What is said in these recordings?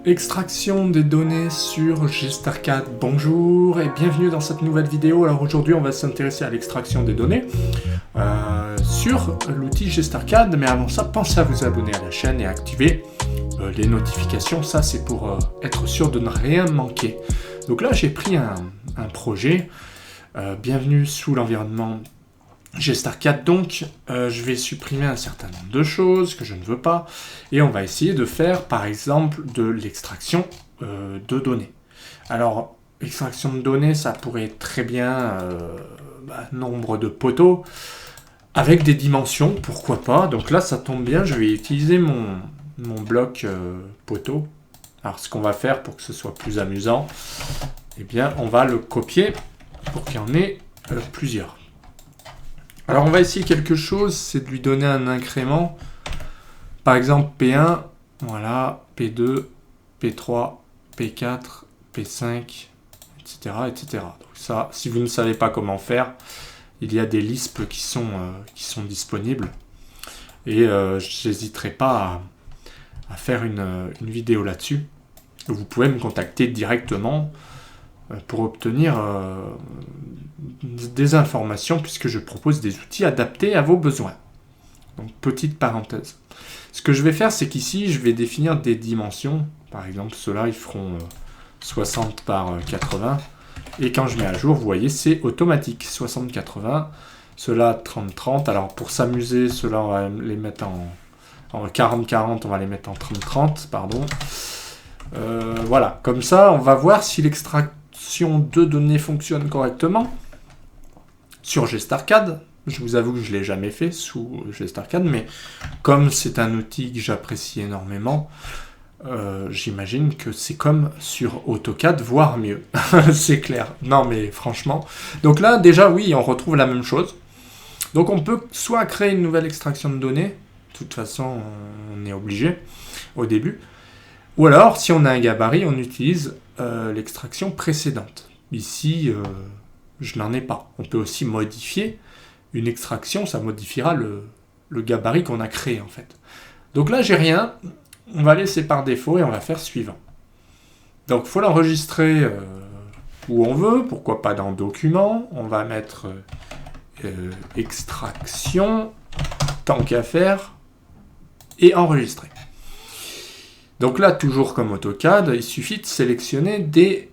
Extraction des données sur GStarCAD. Bonjour et bienvenue dans cette nouvelle vidéo. Alors aujourd'hui on va s'intéresser à l'extraction des données sur l'outil GStarCAD, mais avant ça pensez à vous abonner à la chaîne et à activer les notifications. Ça c'est pour être sûr de ne rien manquer. Donc là j'ai pris un projet. Bienvenue sous l'environnement GStarCAD, donc je vais supprimer un certain nombre de choses que je ne veux pas et on va essayer de faire par exemple de l'extraction de données. Alors extraction de données, ça pourrait être très bien nombre de poteaux avec des dimensions, pourquoi pas. Donc là ça tombe bien, je vais utiliser mon bloc poteau. Alors ce qu'on va faire pour que ce soit plus amusant, eh bien on va le copier pour qu'il y en ait plusieurs. Alors on va essayer quelque chose, c'est de lui donner un incrément. Par exemple P1, voilà, P2, P3, P4, P5, etc. etc. Donc ça, si vous ne savez pas comment faire, il y a des lisps qui sont disponibles. Et je n'hésiterai pas à faire une vidéo là-dessus. Vous pouvez me contacter directement pour obtenir des informations, puisque je propose des outils adaptés à vos besoins. Donc petite parenthèse. Ce que je vais faire, c'est qu'ici je vais définir des dimensions. Par exemple, ceux-là ils feront 60 par 80. Et quand je mets à jour, vous voyez, c'est automatique. 60-80. Ceux-là 30-30. Alors pour s'amuser, ceux-là on va les mettre en 40-40, on va les mettre en 30-30, pardon. Voilà, comme ça on va voir si l'extraction de données fonctionne correctement sur GStarCAD. Je vous avoue que je ne l'ai jamais fait sous GStarCAD, mais comme c'est un outil que j'apprécie énormément, j'imagine que c'est comme sur AutoCAD, voire mieux. C'est clair. Non mais franchement. Donc là déjà oui, on retrouve la même chose. Donc on peut soit créer une nouvelle extraction de données, de toute façon on est obligé au début, ou alors si on a un gabarit, on utilise l'extraction précédente. Ici, je n'en ai pas. On peut aussi modifier une extraction, ça modifiera le gabarit qu'on a créé en fait. Donc là, j'ai rien. On va laisser par défaut et on va faire suivant. Donc il faut l'enregistrer où on veut, pourquoi pas dans document. On va mettre extraction, tant qu'à faire, et enregistrer. Donc là, toujours comme AutoCAD, il suffit de sélectionner des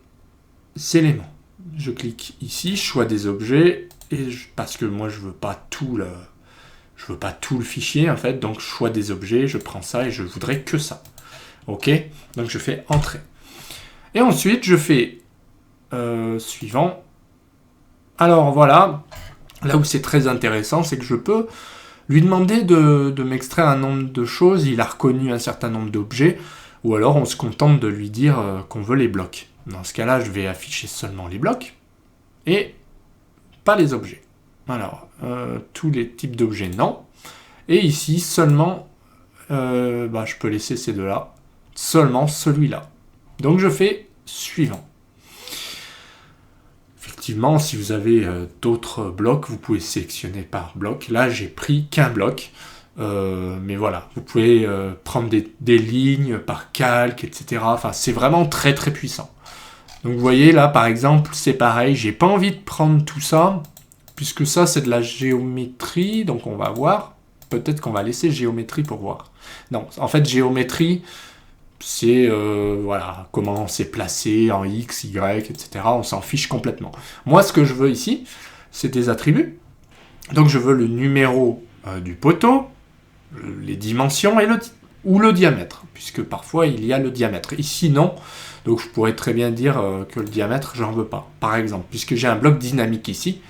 éléments. Je clique ici, choix des objets, et parce que moi je veux pas tout le fichier en fait, donc choix des objets, je prends ça et je voudrais que ça. Ok, donc je fais entrée. Et ensuite je fais suivant. Alors voilà, là où c'est très intéressant, c'est que je peux lui demander de m'extraire un nombre de choses, il a reconnu un certain nombre d'objets, ou alors on se contente de lui dire qu'on veut les blocs. Dans ce cas-là, je vais afficher seulement les blocs, et pas les objets. Alors, tous les types d'objets, non. Et ici, seulement, je peux laisser ces deux-là, seulement celui-là. Donc je fais suivant. Effectivement, si vous avez d'autres blocs, vous pouvez sélectionner par bloc. Là, j'ai pris qu'un bloc. Mais voilà, vous pouvez prendre des lignes par calque, etc. Enfin, c'est vraiment très très puissant. Donc vous voyez là, par exemple, c'est pareil. J'ai pas envie de prendre tout ça, puisque ça, c'est de la géométrie. Donc on va voir. Peut-être qu'on va laisser géométrie pour voir. Non, en fait, géométrie, c'est voilà, comment c'est placé en X, Y, etc. On s'en fiche complètement. Moi, ce que je veux ici, c'est des attributs. Donc, je veux le numéro du poteau, les dimensions ou le diamètre, puisque parfois, il y a le diamètre. Ici, non. Donc, je pourrais très bien dire que le diamètre, j'en veux pas. Par exemple, puisque j'ai un bloc dynamique ici,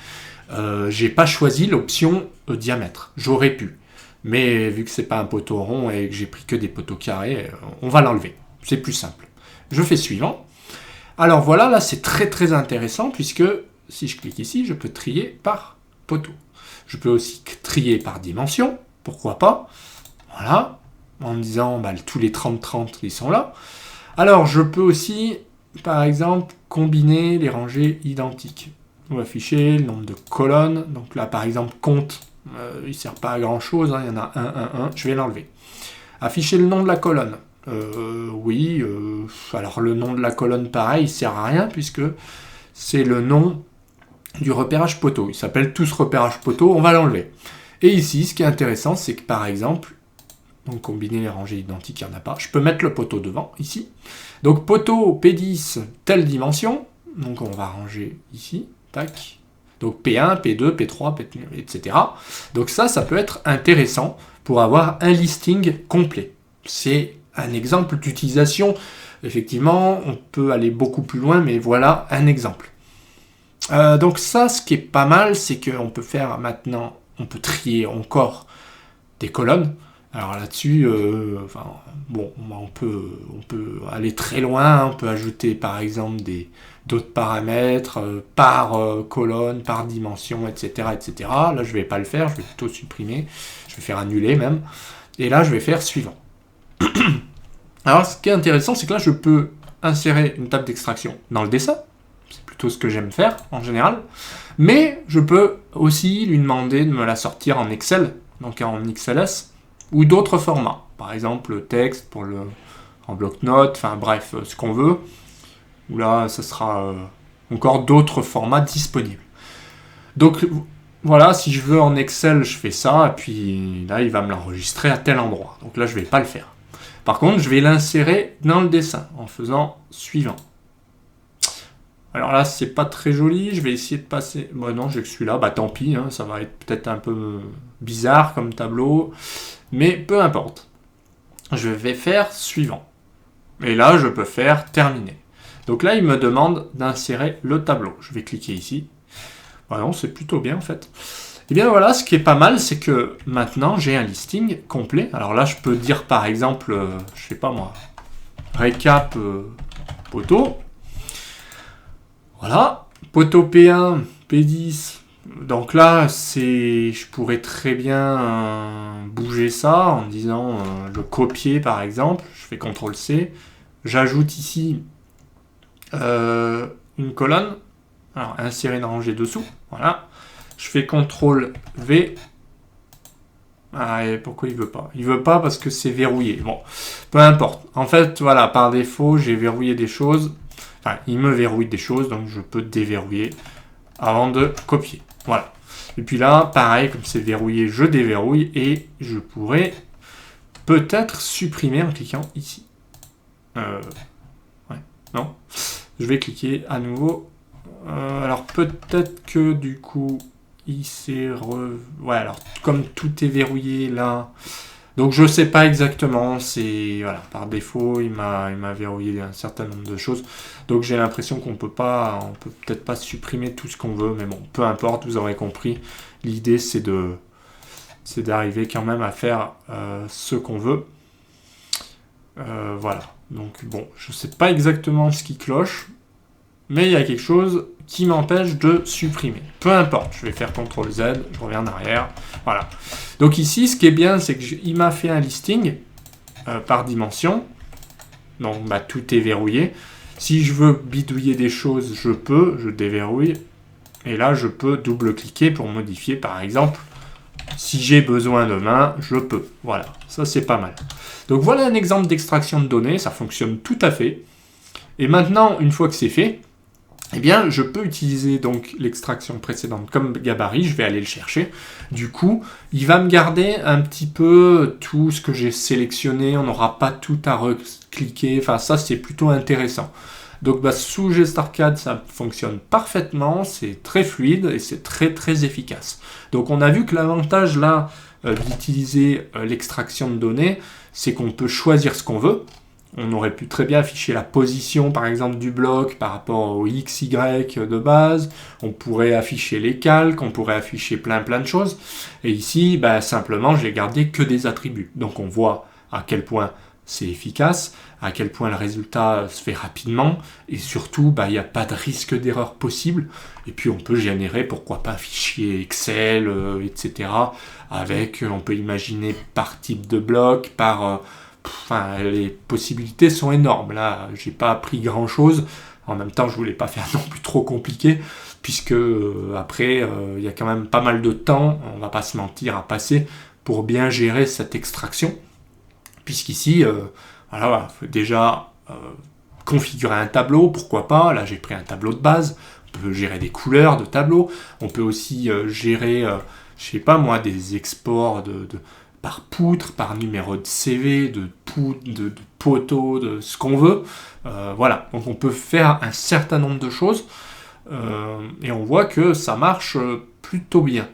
j'ai pas choisi l'option diamètre. J'aurais pu. Mais vu que c'est pas un poteau rond et que j'ai pris que des poteaux carrés, on va l'enlever. C'est plus simple. Je fais suivant. Alors voilà, là c'est très très intéressant puisque si je clique ici, je peux trier par poteau. Je peux aussi trier par dimension, pourquoi pas. Voilà, en me disant tous les 30-30 ils sont là. Alors je peux aussi, par exemple, combiner les rangées identiques. On va afficher le nombre de colonnes. Donc là par exemple, compte. Il ne sert pas à grand chose, il y en a 1, je vais l'enlever. Afficher le nom de la colonne. Oui, alors le nom de la colonne pareil, il sert à rien puisque c'est le nom du repérage poteau. Il s'appelle tous repérage poteau, on va l'enlever. Et ici, ce qui est intéressant, c'est que par exemple, donc combiner les rangées identiques, il n'y en a pas. Je peux mettre le poteau devant, ici. Donc poteau P10, telle dimension. Donc on va ranger ici, tac. Donc P1, P2, P3, P3, etc. Donc ça peut être intéressant pour avoir un listing complet. C'est un exemple d'utilisation. Effectivement, on peut aller beaucoup plus loin, mais voilà un exemple. Donc ça, ce qui est pas mal, c'est qu'on peut faire maintenant, on peut trier encore des colonnes. Alors là-dessus, on peut aller très loin, on peut ajouter par exemple d'autres paramètres par colonne, par dimension, etc., etc. Là, je ne vais pas le faire, je vais plutôt supprimer, je vais faire annuler même. Et là, je vais faire suivant. Alors, ce qui est intéressant, c'est que là, je peux insérer une table d'extraction dans le dessin. C'est plutôt ce que j'aime faire en général. Mais je peux aussi lui demander de me la sortir en Excel, donc en XLS, ou d'autres formats, par exemple le texte en bloc-notes, enfin bref, ce qu'on veut, ou là, ce sera encore d'autres formats disponibles. Donc voilà, si je veux en Excel, je fais ça, et puis là, il va me l'enregistrer à tel endroit. Donc là, je ne vais pas le faire. Par contre, je vais l'insérer dans le dessin, en faisant suivant. Alors là, c'est pas très joli, je vais essayer de passer... Bon non, j'ai que celui-là, bah tant pis, ça va être peut-être un peu bizarre comme tableau, mais peu importe. Je vais faire suivant. Et là, je peux faire terminer. Donc là, il me demande d'insérer le tableau. Je vais cliquer ici. Bah non, c'est plutôt bien en fait. Et bien voilà, ce qui est pas mal, c'est que maintenant, j'ai un listing complet. Alors là, je peux dire par exemple, je sais pas moi, récap poteau. Voilà, poteau P1, P10. Donc là, je pourrais très bien bouger ça en disant le copier par exemple. Je fais CTRL-C. J'ajoute ici une colonne. Alors, insérer une rangée dessous. Voilà. Je fais CTRL-V. Ah, et pourquoi il veut pas? Il veut pas parce que c'est verrouillé. Bon, peu importe. En fait, voilà, par défaut, j'ai verrouillé des choses. Enfin, il me verrouille des choses, donc je peux déverrouiller avant de copier. Voilà. Et puis là, pareil, comme c'est verrouillé, je déverrouille et je pourrais peut-être supprimer en cliquant ici. Ouais, non. Je vais cliquer à nouveau. Alors peut-être que du coup, il s'est Ouais, alors comme tout est verrouillé là... Donc je sais pas exactement, c'est voilà, par défaut il m'a verrouillé un certain nombre de choses. Donc j'ai l'impression on peut peut-être pas supprimer tout ce qu'on veut, mais bon, peu importe, vous aurez compris. L'idée c'est d'arriver quand même à faire ce qu'on veut. Voilà. Donc bon, je sais pas exactement ce qui cloche, mais il y a quelque chose qui m'empêche de supprimer. Peu importe, je vais faire CTRL-Z, je reviens en arrière, voilà. Donc ici, ce qui est bien, c'est qu'il m'a fait un listing par dimension, donc tout est verrouillé. Si je veux bidouiller des choses, je déverrouille, et là, je peux double-cliquer pour modifier, par exemple, si j'ai besoin de main, je peux. Voilà, ça c'est pas mal. Donc voilà un exemple d'extraction de données, ça fonctionne tout à fait. Et maintenant, une fois que c'est fait, eh bien, je peux utiliser donc l'extraction précédente comme gabarit, je vais aller le chercher. Du coup, il va me garder un petit peu tout ce que j'ai sélectionné, on n'aura pas tout à recliquer, enfin ça c'est plutôt intéressant. Donc sous GestArcade, ça fonctionne parfaitement, c'est très fluide et c'est très très efficace. Donc on a vu que l'avantage là d'utiliser l'extraction de données, c'est qu'on peut choisir ce qu'on veut. On aurait pu très bien afficher la position, par exemple, du bloc par rapport au X, Y de base. On pourrait afficher les calques, on pourrait afficher plein de choses. Et ici, simplement, j'ai gardé que des attributs. Donc on voit à quel point c'est efficace, à quel point le résultat se fait rapidement, et surtout, il n'y a pas de risque d'erreur possible. Et puis on peut générer, pourquoi pas, un fichier Excel, etc. Avec, on peut imaginer par type de bloc, par... les possibilités sont énormes. Là, j'ai pas appris grand chose. En même temps, je voulais pas faire non plus trop compliqué, puisque après, il y a quand même pas mal de temps, on va pas se mentir, à passer pour bien gérer cette extraction. Puisqu'ici, voilà, faut déjà configurer un tableau, pourquoi pas. Là, j'ai pris un tableau de base. On peut gérer des couleurs de tableau. On peut aussi gérer, je sais pas moi, des exports par poutre, par numéro de CV, de poteau, de ce qu'on veut. Voilà, donc on peut faire un certain nombre de choses et on voit que ça marche plutôt bien.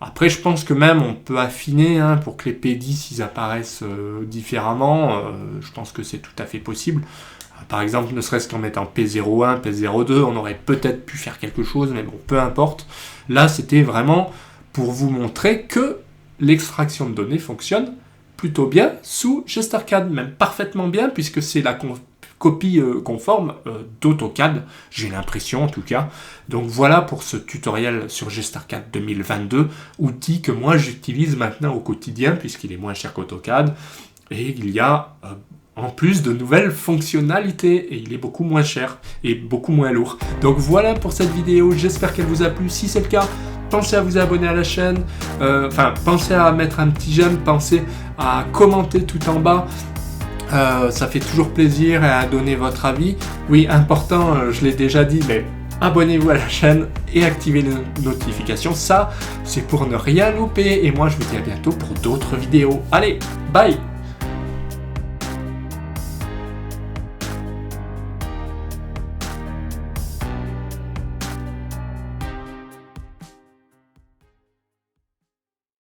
Après, je pense que même on peut affiner pour que les P10 ils apparaissent différemment. Je pense que c'est tout à fait possible. Par exemple, ne serait-ce qu'en mettant P01, P02, on aurait peut-être pu faire quelque chose, mais bon, peu importe. Là, c'était vraiment pour vous montrer que l'extraction de données fonctionne plutôt bien sous GestureCAD, même parfaitement bien, puisque c'est la copie conforme d'AutoCAD, j'ai l'impression en tout cas. Donc voilà pour ce tutoriel sur GestureCAD 2022, outil que moi j'utilise maintenant au quotidien, puisqu'il est moins cher qu'AutoCAD, et il y a en plus de nouvelles fonctionnalités, et il est beaucoup moins cher et beaucoup moins lourd. Donc voilà pour cette vidéo, j'espère qu'elle vous a plu. Si c'est le cas, pensez à vous abonner à la chaîne, pensez à mettre un petit j'aime, pensez à commenter tout en bas, ça fait toujours plaisir, et à donner votre avis. Oui, important, je l'ai déjà dit, mais abonnez-vous à la chaîne et activez les notifications, ça c'est pour ne rien louper, et moi je vous dis à bientôt pour d'autres vidéos. Allez, bye!